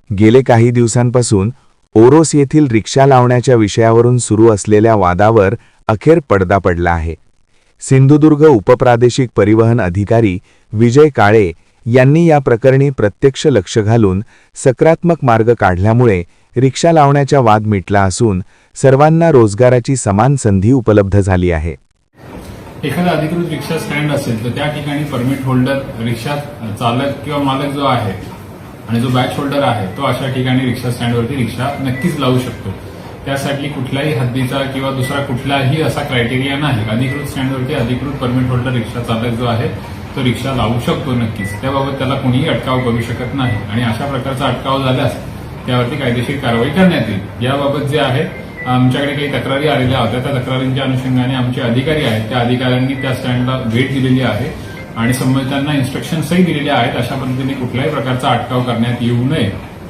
गेले काही दिवसांपासून ओरोस येथील रिक्षा लावण्याच्या विषयावरून सुरू असलेल्या वादावर अखेर पडदा पडला आहे। सिंधुदुर्ग उपप्रादेशिक परिवहन अधिकारी विजय काळे यांनी या प्रकरणी प्रत्यक्ष लक्ष घालून सकारात्मक मार्ग काढल्यामुळे रिक्षा लावण्याचा वाद मिटला असून सर्वांना रोजगाराची समान संधी उपलब्ध झाली आहे। एखादा अधिकृत रिक्षा स्टँड असेल तर त्या ठिकाणी परमिट होल्डर, रिक्षा चालक किंवा मालक जो आहे आणि जो बॅच होल्डर आहे तो अशा ठिकाणी रिक्षा स्टँडवरती रिक्षा नक्कीच लावू शकतो। त्यासाठी कुठल्याही हद्दीचा किंवा दुसरा कुठलाही असा क्रायटेरिया नाही। अधिकृत स्टँडवरती अधिकृत परमिट होल्डर रिक्षा चालक जो आहे तो रिक्षा लावू शकतो नक्कीच। त्याबाबत त्याला कुणीही अटकाव करू शकत नाही आणि अशा प्रकारचा अटकाव झाल्यास त्यावरती कायदेशीर कारवाई करण्यात येईल। याबाबत जे आहे आमच्याकडे काही तक्रारी आलेल्या होत्या, त्या तक्रारींच्या अनुषंगाने आमचे अधिकारी आहेत त्या अधिकाऱ्यांनी त्या स्टँडला भेट दिलेली आहे आणि संबंधितांना इन्स्ट्रक्शन्सही दिलेले आहेत अशा पद्धतीने कुठल्याही प्रकारचा अटकाव करण्यात येऊ नये